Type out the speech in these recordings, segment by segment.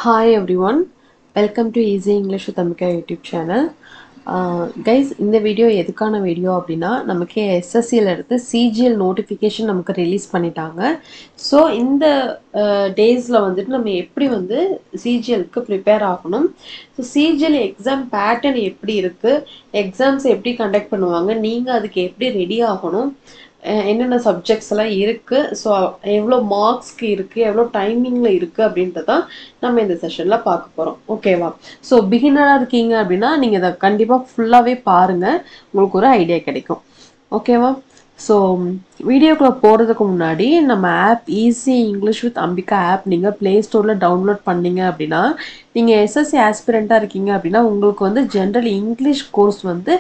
Hi everyone, welcome to Easy English with Amika YouTube channel. Guys, இந்த video எதுக்கான video அப்படின்னா நமக்கு SSCல இருந்து CGL notification நமக்கு ரிலீஸ் பண்ணிட்டாங்க. ஸோ இந்த டேஸில் வந்துட்டு நம்ம எப்படி வந்து சிஜிஎலுக்கு ப்ரிப்பேர் ஆகணும், ஸோ சிஜிஎல் எக்ஸாம் பேட்டர்ன் எப்படி இருக்குது, எக்ஸாம்ஸ் எப்படி கண்டக்ட் பண்ணுவாங்க, நீங்கள் அதுக்கு எப்படி ரெடி ஆகணும், என்னென்ன சப்ஜெக்ட்ஸ் எல்லாம் இருக்குது, ஸோ எவ்வளோ மார்க்ஸ்க்கு இருக்குது, எவ்வளோ டைமிங்கில் இருக்குது அப்படின்றதான் நம்ம இந்த செஷனில் பார்க்க போகிறோம். ஓகேவா? ஸோ பிகினராக இருக்கீங்க அப்படின்னா நீங்கள் இதை கண்டிப்பாக ஃபுல்லாகவே பாருங்கள், உங்களுக்கு ஒரு ஐடியா கிடைக்கும். ஓகேவா? ஸோ வீடியோக்குள்ளே போகிறதுக்கு முன்னாடி நம்ம app easy English with Ambika app நீங்கள் ப்ளே ஸ்டோரில் டவுன்லோட் பண்ணீங்க அப்படின்னா, நீங்கள் எஸ்எஸ்சி ஆஸ்பிரண்ட்டாக இருக்கீங்க அப்படின்னா உங்களுக்கு வந்து ஜென்ரல் இங்கிலீஷ் கோர்ஸ் வந்து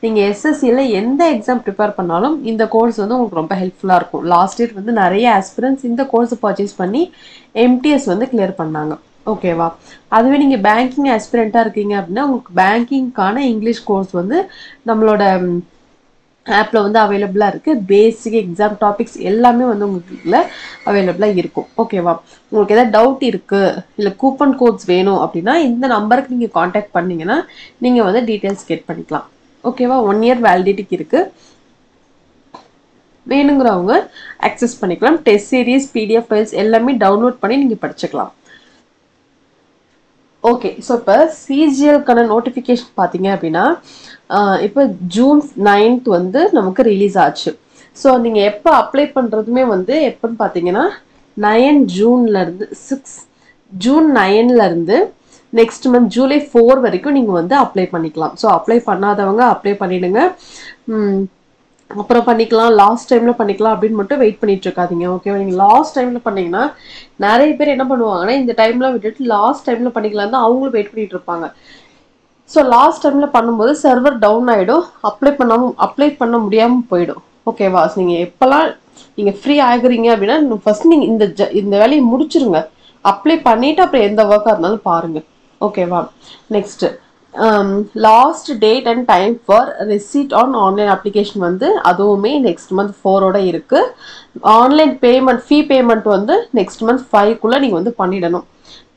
நீங்கள் எஸ்எஸ்சியில் எந்த எக்ஸாம் ப்ரிப்பேர் பண்ணாலும் இந்த கோர்ஸ் வந்து உங்களுக்கு ரொம்ப ஹெல்ப்ஃபுல்லாக இருக்கும். லாஸ்ட் இயர் வந்து நிறைய ஆஸ்பிரண்ட்ஸ் இந்த கோர்ஸை பர்ச்சேஸ் பண்ணி எம்டிஎஸ் வந்து கிளியர் பண்ணாங்க. ஓகேவா? அதுவே நீங்கள் பேங்கிங் ஆஸ்பிரண்ட்டாக இருக்கீங்க அப்படின்னா உங்களுக்கு பேங்கிங்கான இங்கிலீஷ் கோர்ஸ் வந்து நம்மளோட ஆப்பில் வந்து அவைலபிளாக இருக்குது. பேசிக் எக்ஸாம் டாபிக்ஸ் எல்லாமே வந்து உங்களுக்கு அவைலபிளாக இருக்கும். ஓகேவா? உங்களுக்கு எதாவது டவுட் இருக்குது இல்லை கூப்பன் கோட்ஸ் வேணும் அப்படின்னா இந்த நம்பருக்கு நீங்கள் காண்டாக்ட் பண்ணிங்கன்னா நீங்கள் வந்து டீட்டெயில்ஸ் கெட் பண்ணிக்கலாம். ஓகேவா? 1 இயர் வேலிடிட்டிக்கு இருக்குது, வேணுங்கிறவங்க அக்சஸ் பண்ணிக்கலாம். டெஸ்ட் சீரீஸ், பிடிஎஃப் ஃபைல்ஸ் எல்லாமே டவுன்லோட் பண்ணி நீங்கள் படிச்சுக்கலாம். ஓகே, ஸோ இப்போ சிஜிஎல்க்கான நோட்டிஃபிகேஷன் பார்த்தீங்க அப்படின்னா இப்போ June 9th வந்து நமக்கு ரிலீஸ் ஆச்சு. ஸோ நீங்கள் எப்போ அப்ளை பண்ணுறதுமே வந்து எப்போன்னு பார்த்தீங்கன்னா 9 ஜூன்லேருந்து 6 ஜூன் 9லேருந்து நெக்ஸ்ட் மந்த் July 4 வரைக்கும் நீங்கள் வந்து அப்ளை பண்ணிக்கலாம். ஸோ அப்ளை பண்ணாதவங்க அப்ளை பண்ணிவிடுங்க, அப்புறம் பண்ணிக்கலாம், லாஸ்ட் டைமில் பண்ணிக்கலாம் அப்படின்னு மட்டும் வெயிட் பண்ணிட்டு இருக்காதீங்க. ஓகேவா? நீங்கள் லாஸ்ட் டைமில் பண்ணிங்கன்னா நிறைய பேர் என்ன பண்ணுவாங்கன்னா இந்த டைம்லாம் விட்டுட்டு லாஸ்ட் டைமில் பண்ணிக்கலாம் தான் அவங்களும் வெயிட் பண்ணிட்டு இருப்பாங்க. ஸோ லாஸ்ட் டைமில் பண்ணும்போது சர்வர் டவுன் ஆகிடும், அப்ளை பண்ண முடியாமல் போயிடும். ஓகேவா? ஸோ நீங்கள் எப்போல்லாம் நீங்கள் ஃப்ரீ ஆகுறீங்க அப்படின்னா ஃபர்ஸ்ட் நீங்கள் இந்த வேலையை முடிச்சிருங்க, அப்ளை பண்ணிவிட்டு அப்புறம் எந்த ஒர்க்காக இருந்தாலும் பாருங்கள். ஓகேவா? Next last date and time for receipt on online application வந்து அதுவுமே நெக்ஸ்ட் மந்த் 4 இருக்குது. ஆன்லைன் பேமெண்ட் ஃபீ பேமெண்ட் வந்து நெக்ஸ்ட் மந்த் 5 நீங்கள் வந்து பண்ணிடணும்.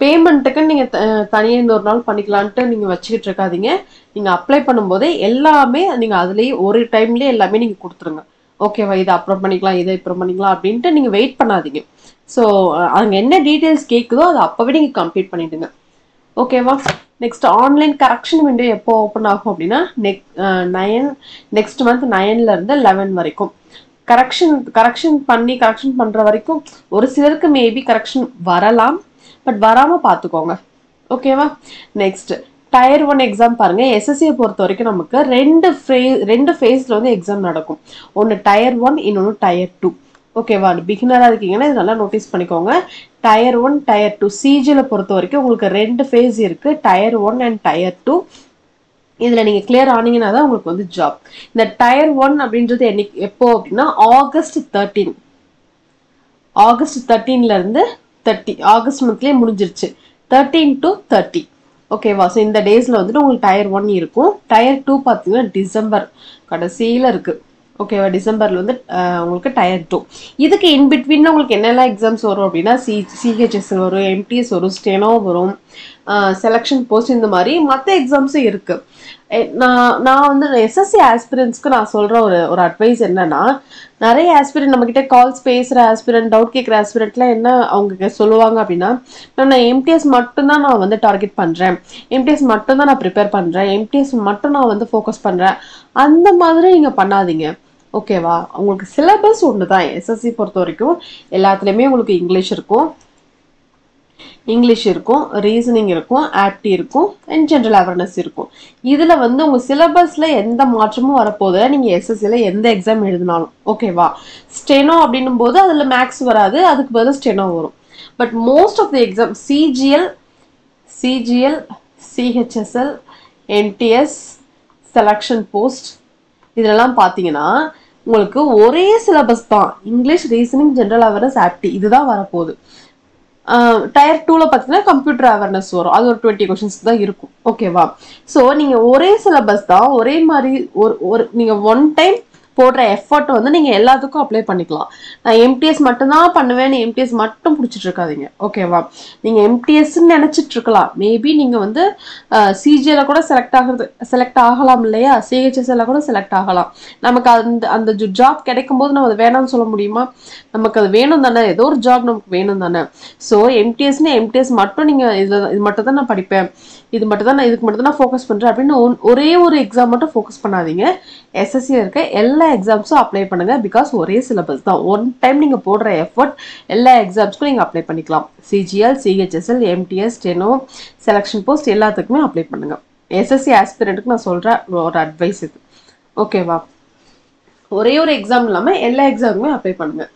பேமெண்ட்டுக்கு நீங்கள் தனியாக இந்த ஒரு நாள் பண்ணிக்கலான்ட்டு நீங்கள் வச்சுக்கிட்டு இருக்காதீங்க. நீங்கள் அப்ளை பண்ணும்போதே எல்லாமே நீங்கள் அதுலேயே ஒரு டைம்லேயே எல்லாமே நீங்கள் கொடுத்துருங்க. ஓகேவா? இதை அப்புறம் பண்ணிக்கலாம், இதை அப்புறம் பண்ணிக்கலாம் அப்படின்ட்டு நீங்கள் வெயிட் பண்ணாதீங்க. ஸோ அங்கே என்ன டீட்டெயில்ஸ் கேட்குதோ அதை அப்போவே நீங்கள் கம்ப்ளீட் பண்ணிவிடுங்க. ஓகேவா? நெக்ஸ்ட் ஆன்லைன் கரெக்ஷன் விண்டோ எப்போ ஓப்பன் ஆகும் அப்படின்னா நெக்ஸ்ட் மந்த் 9லேருந்து 11 வரைக்கும் கரெக்ஷன் பண்ணுற வரைக்கும் ஒரு சிலருக்கு மேபி கரெக்ஷன் வரலாம், பட் வராமல் பார்த்துக்கோங்க. ஓகேவா? நெக்ஸ்ட் Tier 1 எக்ஸாம் பாருங்கள். எஸ்எஸ்சியை பொறுத்த வரைக்கும் நமக்கு ரெண்டு ஃபேஸில் வந்து எக்ஸாம் நடக்கும். ஒன்று Tier 1, இன்னொன்று Tier 2. ஓகேவா? பிகினராக இருக்கீங்கன்னா இது நல்லா நோட்டீஸ் பண்ணிக்கோங்க. Tier 1, Tier 2 சிஜிஎலை பொறுத்த வரைக்கும் உங்களுக்கு 2 ஃபேஸ் இருக்குது, Tier 1 அண்ட் Tier 2. இதில் நீங்கள் கிளியர் ஆனீங்கன்னா தான் உங்களுக்கு வந்து ஜாப். இந்த Tier 1 அப்படின்றது எப்போ அப்படின்னா August 13லேருந்து 30 ஆகஸ்ட் மந்த்லேயே முடிஞ்சிருச்சு, 13 to 30. ஓகேவா? ஸோ இந்த டேஸில் வந்துட்டு உங்களுக்கு Tier 1 இருக்கும். Tier 2 பார்த்தீங்கன்னா டிசம்பர் கடைசியில் இருக்குது. ஓகேவா? டிசம்பரில் வந்து உங்களுக்கு Tier 2. இதுக்கு இன்பிட்வீனில் உங்களுக்கு என்னெல்லாம் எக்ஸாம்ஸ் வரும் அப்படின்னா சிஹெச்எஸ் வரும், எம்டிஎஸ் வரும், ஸ்டெனோ வரும், செலெக்ஷன் போஸ்ட், இந்த மாதிரி மற்ற எக்ஸாம்ஸும் இருக்குது. நான் வந்து எஸ்எஸ்சி ஆஸ்பிரண்ட்ஸ்க்கு நான் சொல்கிற ஒரு அட்வைஸ் என்னன்னா, நிறைய ஆஸ்பிரண்ட் நம்மக்கிட்ட கால்ஸ் பேசுகிற ஆஸ்பிரண்ட், டவுட் கேட்குற ஆஸ்பிரண்ட்லாம் என்ன அவங்க சொல்லுவாங்க அப்படின்னா, நான் எம்டிஎஸ் மட்டும்தான் நான் வந்து டார்கெட் பண்ணுறேன், எம்டிஎஸ் மட்டும்தான் நான் ப்ரிப்பேர் பண்ணுறேன், எம்டிஎஸ் மட்டும் நான் வந்து ஃபோக்கஸ் பண்ணுறேன். அந்த மாதிரி நீங்கள் பண்ணாதீங்க. ஓகேவா? உங்களுக்கு சிலபஸ் ஒன்று தான். எஸ்எஸ்சி பொறுத்த வரைக்கும் எல்லாத்துலேயுமே உங்களுக்கு இங்கிலீஷ் இருக்கும், ரீசனிங் இருக்கும், ஆப்டி இருக்கும், அண்ட் ஜென்ரல் அவேர்னஸ் இருக்கும். இதில் வந்து உங்கள் சிலபஸில் எந்த மாற்றமும் வரப்போகுது நீங்கள் எஸ்எஸ்சியில் எந்த எக்ஸாம் எழுதினாலும். ஓகேவா? ஸ்டெனோ அப்படின்னும் போது அதில் மேக்ஸ் வராது, அதுக்கு பதில் ஸ்டெனோ வரும். But most of the exam CGL, CHSL, MTS, selection post, இதெல்லாம் பார்த்தீங்கன்னா உங்களுக்கு ஒரே சிலபஸ் தான். English, reasoning, general awareness, apti, இதுதான் வரப்போகுது. Tier 2ல பார்த்தீங்கன்னா கம்ப்யூட்டர் அவேர்னஸ் வரும், அது ஒரு 20 கொஷின்ஸ் தான் இருக்கும். ஓகேவா? ஸோ நீங்கள் ஒரே சிலபஸ் தான், ஒரே மாதிரி ஒரு நீங்கள் ஒன் டைம் போடுற எஃபர்ட் வந்து நீங்கள் எல்லாத்துக்கும் அப்ளை பண்ணிக்கலாம். நான் எம்டிஎஸ் மட்டும்தான் பண்ணுவேன், எம்டிஎஸ் மட்டும் பிடிச்சிட்டு இருக்காதீங்க. ஓகேவா? நீங்கள் எம்டிஎஸ்ன்னு நினச்சிட்டு இருக்கலாம். மேபி நீங்கள் வந்து சிஜிஎல கூட செலக்ட் ஆகலாம் இல்லையா? சிஹெச்எஸ்எல்ல கூட செலக்ட் ஆகலாம். நமக்கு அந்த ஜாப் கிடைக்கும் போது நம்ம அது வேணாம்னு சொல்ல முடியுமா? நமக்கு அது வேணும் தானே, ஏதோ ஒரு ஜாப் நமக்கு வேணும் தானே. ஸோ எம்டிஎஸ் மட்டும் நீங்கள் இது மட்டும் தான் நான் படிப்பேன், இது மட்டும் தான் நான் இதுக்கு மட்டும் தான் நான் ஃபோக்கஸ் பண்ணுறேன் அப்படின்னு ஒரே ஒரு எக்ஸாம் மட்டும் ஃபோக்கஸ் பண்ணாதீங்க. எஸ்எஸ்சியில் இருக்க எல்லா எக்ஸாம்ஸும் அப்ளை பண்ணுங்க. பிகாஸ் ஒரே சிலபஸ் தான். ஒன் டைம் நீங்கள் போடுற எஃபர்ட் எல்லா எக்ஸாம்ஸ்க்கும் நீங்கள் அப்ளை பண்ணிக்கலாம். CGL, CHSL, MTS, steno, selection post எல்லாத்துக்குமே அப்ளை பண்ணுங்க. எஸ்எஸ்சி ஆஸ்பிரண்ட்டுக்கு நான் சொல்கிற ஒரு அட்வைஸ் இது. ஓகேவா? ஒரே ஒரு எக்ஸாம் இல்லாமல் எல்லா எக்ஸாமுமே அப்ளை பண்ணுங்க.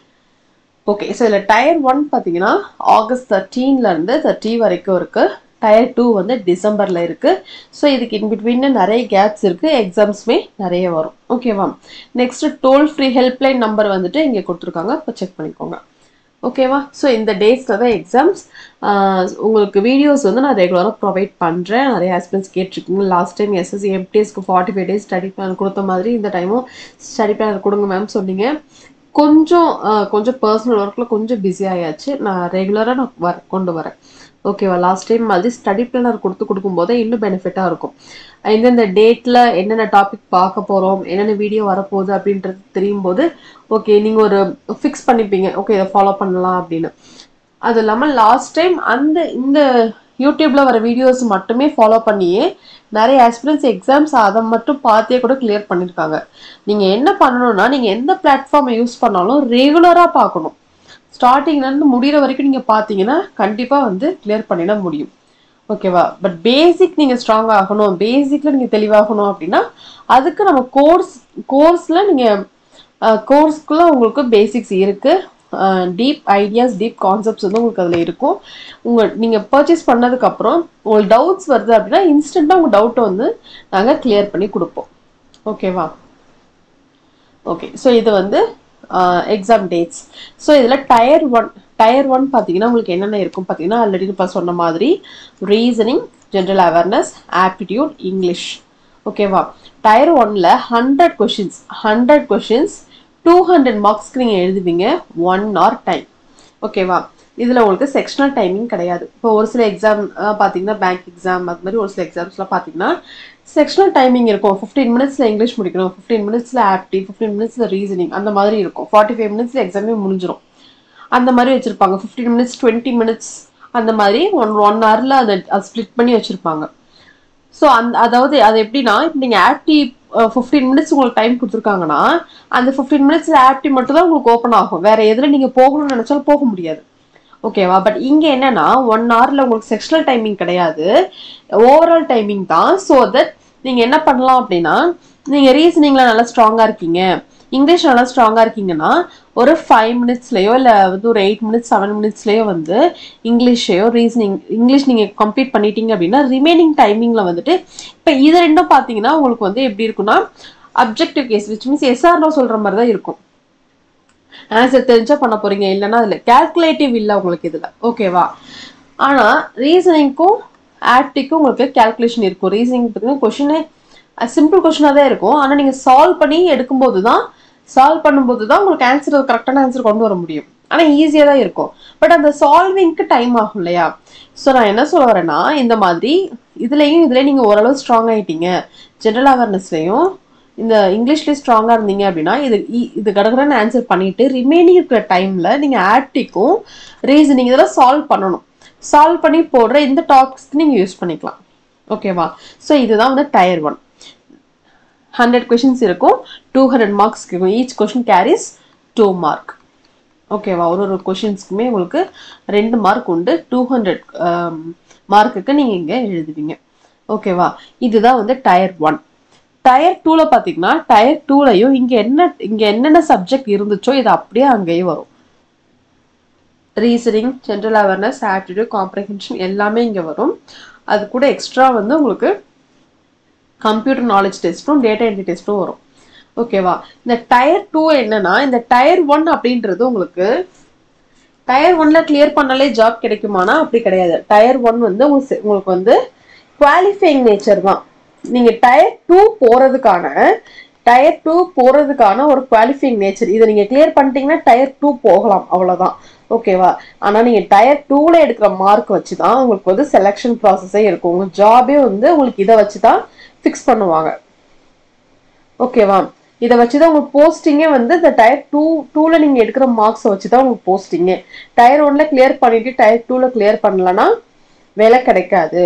ஓகே, ஸோ இதில் டயர் 1 பார்த்தீங்கன்னா ஆகஸ்ட் 13லேருந்து 30 வரைக்கும் இருக்குது. டயர் 2 வந்து டிசம்பரில் இருக்குது. ஸோ இதுக்கு இன்பிட்வீன் நிறைய கேப்ஸ் இருக்குது, எக்ஸாம்ஸுமே நிறைய வரும். ஓகேவா? Next toll free helpline number வந்துட்டு இங்கே கொடுத்துருக்காங்க, இப்போ செக் பண்ணிக்கோங்க. ஓகேவா? ஸோ இந்த டேட்ஸில் தான் எக்ஸாம்ஸ். உங்களுக்கு வீடியோஸ் வந்து நான் ரெகுலராக ப்ரொவைட் பண்ணுறேன். நிறைய ஆஸ்பிரண்ட்ஸ் கேட்டிருக்கீங்க. லாஸ்ட் டைம் எஸ்எஸ்சி எம்டிஎஸ்க்கு 45 டேஸ் ஸ்டடி பிளான் கொடுத்த மாதிரி இந்த டைமும் ஸ்டடி பிளான் கொடுங்க மேம் சொன்னீங்க. கொஞ்சம் பர்சனல் ஒர்க்கில் கொஞ்சம் பிஸி ஆயாச்சு. நான் ரெகுலராக நான் கொண்டு வரேன். ஓகேவா? லாஸ்ட் டைம் மாதிரி ஸ்டடி பிளானர் கொடுக்கும்போதே இன்னும் பெனிஃபிட்டாக இருக்கும். எந்தெந்த டேட்டில் என்னென்ன டாபிக் பார்க்க போகிறோம், என்னென்ன வீடியோ வரப்போகுது அப்படின்றது தெரியும் போது ஓகே நீங்கள் ஒரு ஃபிக்ஸ் பண்ணிப்பீங்க, ஓகே இதை ஃபாலோ பண்ணலாம் அப்படின்னு. அது இல்லாமல் லாஸ்ட் டைம் இந்த யூடியூப்பில் வர வீடியோஸ் மட்டுமே ஃபாலோ பண்ணியே நிறைய ஆஸ்பிரண்ட்ஸ் எக்ஸாம்ஸ் அதை மட்டும் பார்த்தே கூட கிளியர் பண்ணியிருக்காங்க. நீங்கள் என்ன பண்ணணும்னா, நீங்கள் எந்த பிளாட்ஃபார்மை யூஸ் பண்ணாலும் ரெகுலராக பார்க்கணும். ஸ்டார்டிங்லேருந்து முடிகிற வரைக்கும் நீங்கள் பார்த்தீங்கன்னா கண்டிப்பாக வந்து கிளியர் பண்ணிட முடியும். ஓகேவா? பட் பேசிக் நீங்கள் ஸ்ட்ராங் ஆகணும், பேசிக்கில் நீங்கள் தெளிவாகணும் அப்படின்னா அதுக்கு நம்ம கோர்ஸில் நீங்கள் கோர்ஸ்க்குள்ளே உங்களுக்கு பேசிக்ஸ் இருக்குது. டீப் ஐடியாஸ், டீப் கான்செப்ட்ஸ் வந்து உங்களுக்கு அதில் இருக்கும். நீங்கள் பர்ச்சேஸ் பண்ணதுக்கப்புறம் உங்களுக்கு டவுட்ஸ் வருது அப்படின்னா இன்ஸ்டண்ட்டாக உங்கள் டவுட்டை வந்து நாங்கள் கிளியர் பண்ணி கொடுப்போம். ஓகேவா? ஓகே, ஸோ இது வந்து எக்ஸாம் டேட்ஸ். ஸோ இதில் டயர் ஒன் பார்த்தீங்கன்னா உங்களுக்கு என்னென்ன இருக்கும் பார்த்தீங்கன்னா ஆல்ரெடி இப்போ சொன்ன மாதிரி reasoning, general awareness, aptitude, English. ஓகேவா? டயர் 1ல் 100 கொஷின்ஸ் 200 மார்க்ஸ்க்கு நீங்கள் எழுதுவீங்க 1 hour டைம். ஓகேவா? இதில் உங்களுக்கு செக்ஷனல் டைமிங் கிடையாது. இப்போ ஒரு சில எக்ஸாம் பார்த்தீங்கன்னா பேங்க் எக்ஸாம் அது மாதிரி ஒரு சில எக்ஸாம்ஸ்லாம் பார்த்தீங்கன்னா செக்ஷனல் டைமிங் இருக்கும். 15 மினிட்ஸில் இங்கிலீஷ் முடிக்கணும், 15 மினிட்ஸில் ஆப்டி, 15 மினிட்ஸில் ரீசனிங், அந்த மாதிரி இருக்கும். 45 மினிட்ஸில் எக்ஸாமே முடிஞ்சிடும். அந்த மாதிரி வச்சுருப்பாங்க. 15 மினிட்ஸ், 20 மினிட்ஸ் அந்த மாதிரி ஒன் ஹவரில் அதை ஸ்ப்ளிட் பண்ணி வச்சுருப்பாங்க. ஸோ அதாவது அது எப்படின்னா, இப்போ நீங்கள் ஆப்டி 15 மினிட்ஸ் உங்களுக்கு டைம் கொடுத்துருக்காங்கன்னா அந்த 15 மினிட்ஸில் ஆப்டி மட்டும் தான் உங்களுக்கு ஓப்பன் ஆகும். வேறு எதில் நீங்கள் போகணும்னு நினச்சாலும் போக முடியாது. ஓகேவா? பட் இங்கே என்னன்னா 1 hourல உங்களுக்கு செக்ஷனல் டைமிங் கிடையாது, ஓவரால் டைமிங் தான். ஸோ தட் நீங்கள் என்ன பண்ணலாம் அப்படின்னா, நீங்கள் ரீசனிங்கில் நல்லா ஸ்ட்ராங்காக இருக்கீங்க, இங்கிலீஷ் நல்லா ஸ்ட்ராங்காக இருக்கீங்கன்னா ஒரு 5 மினிட்ஸ்லையோ இல்லை வந்து ஒரு 8 மினிட்ஸ் 7 மினிட்ஸ்லையோ வந்து இங்கிலீஷ் நீங்கள் கம்ப்ளீட் பண்ணிட்டீங்க அப்படின்னா ரிமைனிங் டைமிங்கில் வந்துட்டு இப்போ இது ரெண்டும் பார்த்தீங்கன்னா உங்களுக்கு வந்து எப்படி இருக்குன்னா அப்ஜெக்டிவ் கேஸ், விச் மீன்ஸ் எஸ்ஆர்னோ சொல்கிற மாதிரி தான் இருக்கும். ஆன்சர் தெரிஞ்சா பண்ண போறீங்க, இல்லைன்னா அதில் கேல்குலேட்டிவ் இல்லை உங்களுக்கு இதில். ஓகேவா? ஆனால் ரீசனிங்க்கும் ஆப்டிக்கும் உங்களுக்கு கேல்குலேஷன் இருக்கும். ரீசனிங் பார்த்தீங்கன்னா கொஷினே சிம்பிள் கொஷினாக தான் இருக்கும். ஆனால் நீங்கள் சால்வ் பண்ணும்போது தான் உங்களுக்கு ஆன்சர் கரெக்டான ஆன்சர் கொண்டு வர முடியும். ஆனால் ஈஸியாக தான் இருக்கும். பட் அந்த சால்விங்க்கு டைம் ஆகும் இல்லையா? ஸோ நான் என்ன சொல்ல வரேன்னா, இந்த மாதிரி இதுலேயும் நீங்கள் ஓரளவு ஸ்ட்ராங் ஆகிட்டீங்க, ஜென்ரல் அவேர்னஸ்லையும் இந்த இங்கிலீஷ்லேயும் ஸ்ட்ராங்காக இருந்தீங்க அப்படின்னா இது கடகடன்னு ஆன்சர் பண்ணிட்டு ரிமைனிங் இருக்கிற டைமில் நீங்கள் ஆப்டிக்கும் ரீசனிங் இதெல்லாம் சால்வ் பண்ணி போடுற இந்த டாபிக்ஸ்க்கு நீங்கள் யூஸ் பண்ணிக்கலாம். ஓகேவா? ஸோ இதுதான் வந்து டயர் 1. 100 கொஷின்ஸ் இருக்கும், 200 மார்க்ஸ் இருக்கும். Each question carries 2 mark. ஓகேவா? ஒரு கொஷின்ஸ்க்குமே உங்களுக்கு 2 மார்க் உண்டு. 200 மார்க்குக்கு நீங்கள் இங்கே எழுதுவீங்க. ஓகேவா? இதுதான் வந்து டயர் 1. டயர் 2ல பார்த்தீங்கன்னா டயர் 2லையும் இங்கே என்னென்ன சப்ஜெக்ட் இருந்துச்சோ இது அப்படியே அங்கேயும் வரும். Reasoning, general awareness, aptitude, comprehension எல்லாமே இங்கே வரும். அது கூட எக்ஸ்ட்ரா வந்து உங்களுக்கு கம்ப்யூட்டர் நாலேஜ் டெஸ்ட்டும் டேட்டா என்ட்ரி டெஸ்ட்டும் வரும். ஓகேவா? இந்த டயர் 2 என்னன்னா, இந்த டயர் 1 அப்படின்றது உங்களுக்கு டயர் 1ல கிளியர் பண்ணாலே ஜாப் கிடைக்குமானா அப்படி கிடையாது. டயர் 1 வந்து உங்களுக்கு வந்து குவாலிஃபைங் நேச்சர் தான். நீங்கள் டயர் 2 போகிறதுக்கான டயர் 2 போறதுக்கான ஒரு குவாலிஃபைங் நேச்சர். இதை நீங்க கிளியர் பண்ணிட்டீங்கன்னா டயர் 2 போகலாம், அவ்வளவுதான். ஓகேவா? ஆனா நீங்க டயர் 2ல எடுக்கிற மார்க் வச்சுதான் உங்களுக்கு வந்து செலக்ஷன் ப்ராசஸே இருக்கும். உங்க ஜாபே வந்து உங்களுக்கு இதை வச்சுதான் ஃபிக்ஸ் பண்ணுவாங்க. ஓகேவா? இதை வச்சுதான் உங்களுக்கு போஸ்டிங்கே வந்து இந்த டயர் 2ல நீங்க எடுக்கிற மார்க்ஸ் வச்சுதான் உங்களுக்கு போஸ்டிங்கே. டயர் 1ல கிளியர் பண்ணிட்டு டயர் 2ல கிளியர் பண்ணலன்னா வேலை கிடைக்காது.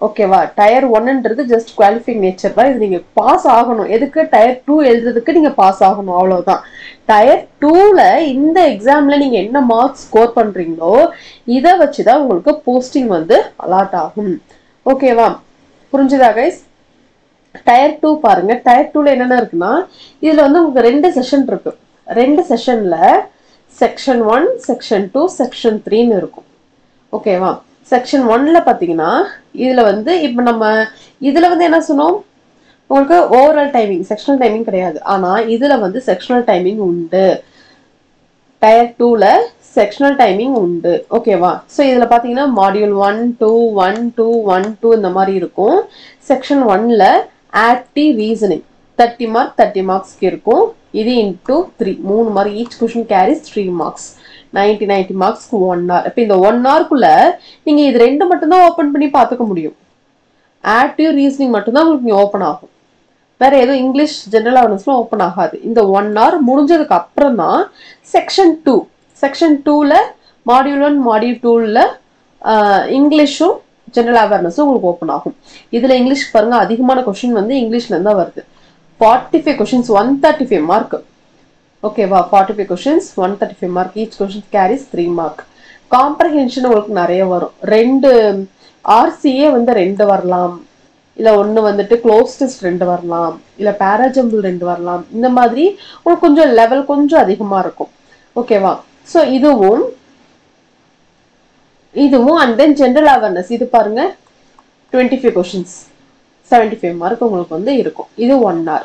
ஓகேவா? டயர் 1ன்றது ஜஸ்ட் குவாலிஃபைங் நேச்சர் தான். இது நீங்க பாஸ் ஆகணும். எதுக்கு? டயர் 2 எழுதுறதுக்கு நீங்க பாஸ் ஆகணும், அவ்வளவுதான். டயர் 2ல இந்த எக்ஸாம்ல நீங்க என்ன மார்க்ஸ் ஸ்கோர் பண்றீங்களோ இதை வச்சுதான் உங்களுக்கு போஸ்டிங் வந்து அலாட் ஆகும். ஓகேவா? புரிஞ்சுதா கைஸ்? டயர் 2 பாருங்க. டயர் 2ல என்னென்ன இருக்குன்னா, இதுல வந்து உங்களுக்கு 2 செஷன் இருக்கு. 2 செஷன்ல செக்ஷன் 1, செக்ஷன் 2, செக்ஷன் 3ன்னு இருக்கும். ஓகேவா? செக்ஷன் 1ல பாத்தீங்கன்னா இதுல வந்து இப்ப நம்ம இதுல வந்து என்ன சொன்னோம், உங்களுக்கு ஓவரால் டைமிங், செக்ஷனல் டைமிங் கிடையாது. ஆனா இதுல வந்து செக்ஷனல் டைமிங் உண்டு. டயர் 2ல செக்ஷனல் டைமிங் உண்டு. ஓகேவா? ஸோ இதுல பாத்தீங்கன்னா மாடியூல் 1, 2, 1, 2, 1, 2 இந்த மாதிரி இருக்கும். செக்ஷன் 1ல ஆக்டிவ் ரீசனிங் 30 மார்க் 30 மார்க்ஸ்க்கு இருக்கும். இது into 3 3 mark. Each question carries 3 marks. 90 மார்க்ஸ்க்கு 1 hour. இப்போ இந்த 1 hourக்குள்ள நீங்க இது 2 மட்டும்தான் ஓப்பன் பண்ணி பார்த்துக்க முடியும். ஆக்டிவ் ரீசனிங் மட்டும்தான் உங்களுக்கு ஓப்பன் ஆகும். வேற ஏதோ இங்கிலீஷ் ஜெனரல் அவேர்னஸ்லாம் ஓப்பன் ஆகாது. இந்த 1 hour முடிஞ்சதுக்கு அப்புறம் தான் செக்ஷன் 2. செக்ஷன் 2ல மாடியூல் 1 மாடியூல் 2ல இங்கிலீஷும் ஜெனரல் அவேர்னஸும் உங்களுக்கு ஓப்பன் ஆகும். இதுல இங்கிலீஷ் பாருங்க, அதிகமான கொஸ்டின் வந்து இங்கிலீஷ்ல இருந்தா வருது. 45 கொஸ்டின்ஸ் 135 மார்க். ஓகேவா? 45 questions 135 mark. Each question carries 3 mark. Comprehension உங்களுக்கு நிறைய வரும். 2 ஆர்சிஏ வந்து 2 வரலாம், இல்ல 1 வந்துட்டு க்ளோஸ் டெஸ்ட் 2 வரலாம், இல்ல பேராஜம்பிள் 2 வரலாம். இந்த மாதிரி உங்களுக்கு கொஞ்சம் லெவல் கொஞ்சம் அதிகமா இருக்கும். ஓகேவா? ஸோ இதுவும் அண்ட் தென் ஜெனரல் அவேர்னஸ் இது பாருங்க 25 கொஸ்டின்ஸ் 75 மார்க் உங்களுக்கு வந்து இருக்கும். இது 1 hour.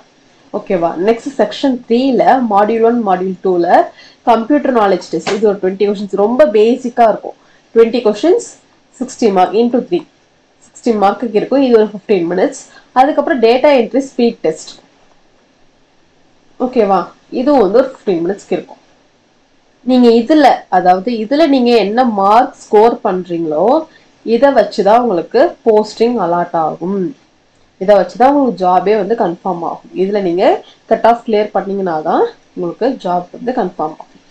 ஓகேவா? நெக்ஸ்ட் செக்ஷன் 3ல மாடியூல் 1 மாடியூல் 2ல கம்ப்யூட்டர் நாலேஜ் டெஸ்ட். இது ஒரு 20 கொஸ்டின்ஸ் ரொம்ப பேசிக்கா இருக்கும். 20 கொஸ்டின்ஸ் 60 மார்க் இன்டூ 3 60 மார்க்குக்கு இருக்கும். இது ஒரு 15 minutes. அதுக்கப்புறம் டேட்டா என்ட்ரி ஸ்பீட் டெஸ்ட். ஓகேவா? இது வந்து ஒரு 15 minutesக்கு இருக்கும். நீங்க இதுல நீங்க என்ன மார்க் ஸ்கோர் பண்றீங்களோ இதை வச்சுதான் உங்களுக்கு போஸ்டிங் அலாட் ஆகும். இதை வச்சுதான் உங்களுக்கு ஜாபே வந்து கன்ஃபார்ம் ஆகும். இதுல நீங்க கட் ஆஃப் கிளியர் பண்ணீங்கன்னா தான் உங்களுக்கு ஜாப் வந்து கன்ஃபார்ம் ஆகும்.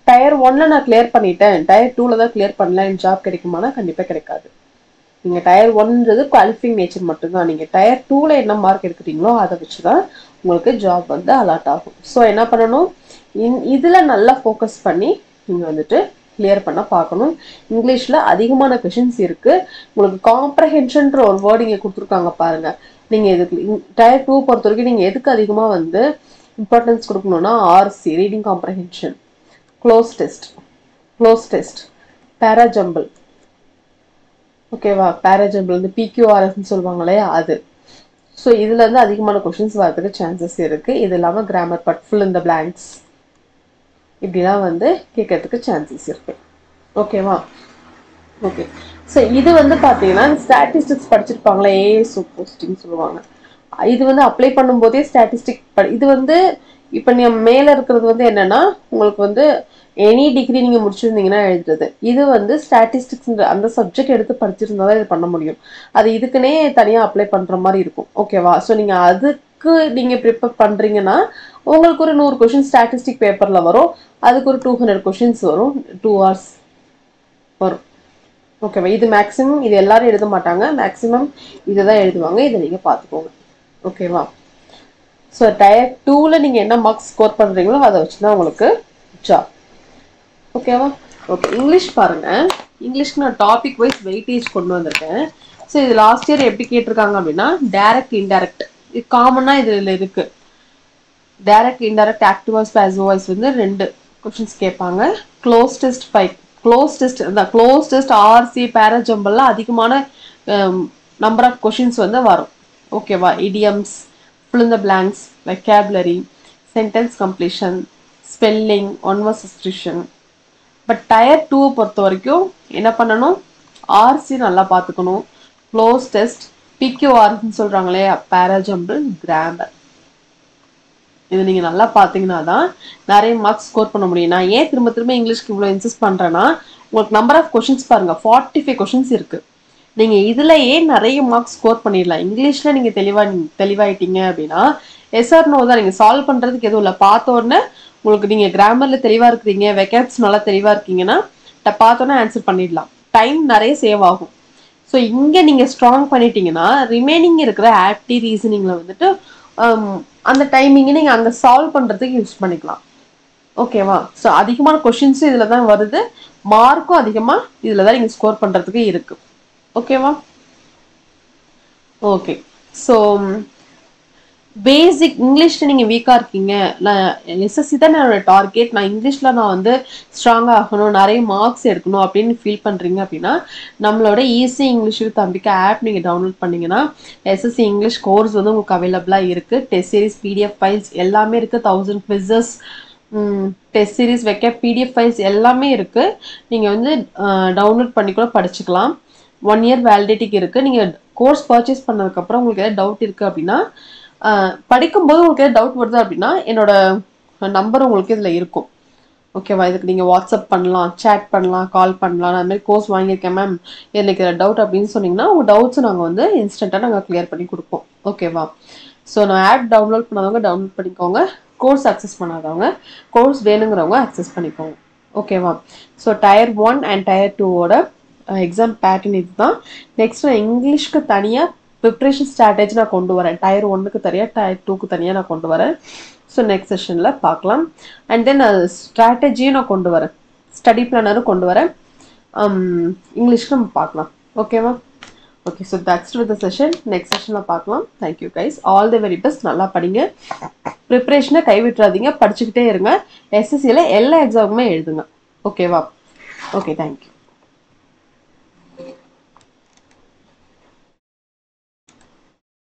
டயர் 1ல நான் கிளியர் பண்ணிட்டேன், டயர் 2ல தான் கிளியர் பண்ணல, எனக்கு ஜாப் கிடைக்குமானா கண்டிப்பா கிடைக்காது. நீங்க டயர் 1ன்றது குவாலிஃபைங் நேச்சர் மட்டும்தான். நீங்க டயர் 2ல என்ன மார்க் எடுக்கிறீங்களோ அதை வச்சுதான் உங்களுக்கு ஜாப் வந்து அலாட் ஆகும். ஸோ என்ன பண்ணணும், இதுல நல்லா ஃபோக்கஸ் பண்ணி நீங்க வந்துட்டு கிளியர் பண்ண பார்க்கணும். இங்கிலீஷ்ல அதிகமான கொஷின்ஸ் இருக்கு. உங்களுக்கு காம்ப்ரஹென்ஷன்ற ஒரு வேர்டு இங்க கொடுத்துருக்காங்க பாருங்க. நீங்க இதுக்கு டயர் 2 பொறுத்த வரைக்கும் நீங்க எதுக்கு அதிகமா வந்து இம்பார்ட்டன்ஸ் கொடுக்கணும்னா RC reading comprehension, cloze test, parajumble. ஓகேவா? பேராஜம்பிள் வந்து பிக்யூஆர்எஸ்ன்னு சொல்லுவாங்களே அது. ஸோ இதுல இருந்து அதிகமான கொஸ்டின்ஸ் வரதுக்கு சான்சஸ் இருக்கு. இது இல்லாம grammar but fill in the blanks இப்படிலாம் வந்து கேட்கறதுக்கு சான்சஸ் இருக்கு. ஓகேவா? ஓகே. ஸோ இது வந்து பாத்தீங்கன்னா ஸ்டாட்டிஸ்டிக்ஸ் படிச்சிருப்பாங்களா, ஏஎஸ் போஸ்டிங் சொல்லுவாங்க. இது வந்து அப்ளை பண்ணும்போதே ஸ்டாட்டிஸ்டிக் இது வந்து இப்போ நீ மேல இருக்கிறது வந்து என்னன்னா உங்களுக்கு வந்து எனி டிகிரி நீங்க முடிச்சிருந்தீங்கன்னா எழுதுறது. இது வந்து ஸ்டாட்டிஸ்டிக்ஸ் அந்த சப்ஜெக்ட் எடுத்து படிச்சிருந்தா தான் இது பண்ண முடியும். அது இதுக்குன்னே தனியா அப்ளை பண்ற மாதிரி இருக்கும். ஓகேவா? ஸோ நீங்க அதுக்கு நீங்க ப்ரிப்பேர் பண்றீங்கன்னா உங்களுக்கு ஒரு 100 கொஸ்டின் ஸ்டாட்டிஸ்டிக் பேப்பர்ல வரும். அதுக்கு ஒரு 200 கொஸ்டின்ஸ் வரும். 2 hours வரும். ஓகேவா? இது மேக்ஸிமம், இது எல்லாரும் எழுத மாட்டாங்க, மேக்ஸிமம் இதுதான் எழுதுவாங்க. இதை நீங்க பார்த்துக்கோங்க. ஓகேவா? ஸோ டயர் 2ல நீங்க என்ன மார்க்ஸ் ஸ்கோர் பண்றீங்களோ அதை வச்சுதான் உங்களுக்கு ஜாப். ஓகேவா? ஓகே. இங்கிலீஷ் பாருங்க. இங்கிலீஷ்க்கு நான் டாபிக் வைஸ் வெயிட்டேஜ் கொண்டு வந்திருக்கேன். ஸோ இது லாஸ்ட் இயர் எப்படி கேட்டிருக்காங்க அப்படின்னா டைரக்ட் இன்டைரக்ட் இது காமனா இதுல இருக்கு. Direct indirect active voice passive voice வந்து 2 கொஸ்டின்ஸ் கேட்பாங்க. Cloze test 5 cloze test RC பேராஜம்பிள்லாம் அதிகமான நம்பர் ஆஃப் கொஸ்டின்ஸ் வந்து வரும். ஓகேவா? Idioms, fill in the blanks, vocabulary, sentence completion, spelling, one word substitution. But tier 2 பொறுத்த வரைக்கும் என்ன பண்ணணும், ஆர்சி நல்லா பார்த்துக்கணும். க்ளோஸ் டெஸ்ட், பிக்யூஆர்னு சொல்றாங்களே பேராஜம்பிள், கிராமர். இது நீங்கள் நல்லா பார்த்தீங்கன்னா தான் நிறைய மார்க்ஸ் ஸ்கோர் பண்ண முடியும். நான் ஏன் திரும்ப திரும்ப இங்கிலீஷ்க்கு இவ்வளோ இன்சிஸ்ட் பண்ணுறேன்னா, உங்களுக்கு நம்பர் ஆஃப் கொஷின்ஸ் பாருங்கள், 45 கொஷின்ஸ் இருக்குது. நீங்கள் இதுலையே நிறைய மார்க்ஸ் ஸ்கோர் பண்ணிடலாம். இங்கிலீஷில் நீங்கள் தெளிவாயிட்டீங்க அப்படின்னா எஸ்ஆர் நோ தான். நீங்கள் சால்வ் பண்ணுறதுக்கு எதுவும் இல்லை. பார்த்த உடனே உங்களுக்கு நீங்கள் கிராமரில் தெளிவாக இருக்கிறீங்க, வெக்கேப்ஸ் நல்லா தெளிவாக இருக்கீங்கன்னா பார்த்தோன்னே ஆன்சர் பண்ணிடலாம். டைம் நிறைய சேவ் ஆகும். ஸோ இங்கே நீங்கள் ஸ்ட்ராங் பண்ணிட்டீங்கன்னா ரிமைனிங் இருக்கிற ஆப்டி ரீசனிங்கில் வந்துட்டு அந்த டைமிங்கை நீங்கள் அங்கே சால்வ் பண்ணுறதுக்கு யூஸ் பண்ணிக்கலாம். ஓகேவா? ஸோ அதிகமான கொஷின்ஸும் இதில் தான் வருது, மார்க்கும் அதிகமாக இதில் தான் நீங்கள் ஸ்கோர் பண்ணுறதுக்கு இருக்குது. ஓகேவா? ஓகே. ஸோ பேசிக் இங்கிலீஷில் நீங்கள் வீக்காக இருக்கீங்க, நான் எஸ்எஸ்சி தான் என்னோட டார்கெட், நான் இங்கிலீஷில் நான் வந்து ஸ்ட்ராங்காக ஆகணும், நிறைய மார்க்ஸ் எடுக்கணும் அப்படின்னு ஃபீல் பண்ணுறீங்க அப்படின்னா நம்மளோட easy English with Ambika app நீங்கள் டவுன்லோட் பண்ணிங்கன்னா எஸ்எஸ்சி இங்கிலீஷ் கோர்ஸ் வந்து உங்களுக்கு அவைலபிளாக இருக்குது. டெஸ்ட் சீரிஸ், பிடிஎஃப் ஃபைல்ஸ் எல்லாமே இருக்குது. 1000 குவிஸஸ், டெஸ்ட் சீரிஸ், வைக்க பிடிஎஃப் ஃபைல்ஸ் எல்லாமே இருக்குது. நீங்கள் வந்து டவுன்லோட் பண்ணி கூட படிச்சுக்கலாம். 1 year வேலிடிட்டிக்கு இருக்குது. நீங்கள் கோர்ஸ் பர்ச்சேஸ் பண்ணதுக்கப்புறம் உங்களுக்கு ஏதாவது டவுட் இருக்குது அப்படின்னா, படிக்கும்போது உங்களுக்கு ஏதாவது டவுட் வருது அப்படின்னா என்னோட நம்பர் உங்களுக்கு இதில் இருக்கும். ஓகேவா? இதுக்கு நீங்கள் வாட்ஸ்அப் பண்ணலாம், சேட் பண்ணலாம், கால் பண்ணலாம். நான் அதுமாதிரி கோர்ஸ் வாங்கியிருக்கேன் மேம், எனக்கு டவுட் அப்படின்னு சொன்னீங்கன்னா உங்கள் டவுட்ஸும் நாங்கள் வந்து இன்ஸ்டண்ட்டாக நாங்கள் கிளியர் பண்ணி கொடுப்போம். ஓகேவா? ஸோ நான் ஆப் டவுன்லோட் பண்ணாதவங்க டவுன்லோட் பண்ணிக்கோங்க, கோர்ஸ் அக்சஸ் பண்ணாதவங்க, கோர்ஸ் வேணுங்கிறவங்க அக்சஸ் பண்ணிக்கோங்க. ஓகேவா? ஸோ Tier 1 அண்ட் Tier 2ஓட எக்ஸாம் பேட்டர்ன் இது தான். நெக்ஸ்ட் நான் இங்கிலீஷ்க்கு தனியாக ப்ரிப்ரேஷன் ஸ்ட்ராட்டஜி நான் கொண்டு வரேன். Tier 1க்கு தனியாக, Tier 2க்கு தனியாக நான் கொண்டு வரேன். ஸோ நெக்ஸ்ட் செஷனில் பார்க்கலாம். அண்ட் தென் ஸ்ட்ராட்டஜியும் நான் கொண்டு வரேன், ஸ்டடி பிளானரும் கொண்டு வரேன். இங்கிலீஷ்க்கு நம்ம பார்க்கலாம். ஓகேவா? Okay. So that's with the session. Next செஷனில் பார்க்கலாம். Thank you guys. All the very best. நல்லா படிங்க, ப்ரிப்ரேஷனை கைவிட்டுறாதீங்க, படிச்சுக்கிட்டே இருங்க. எஸ்எஸ்சியில் எல்லா எக்ஸாமுமே எழுதுங்க. ஓகேவா? Okay, thank you.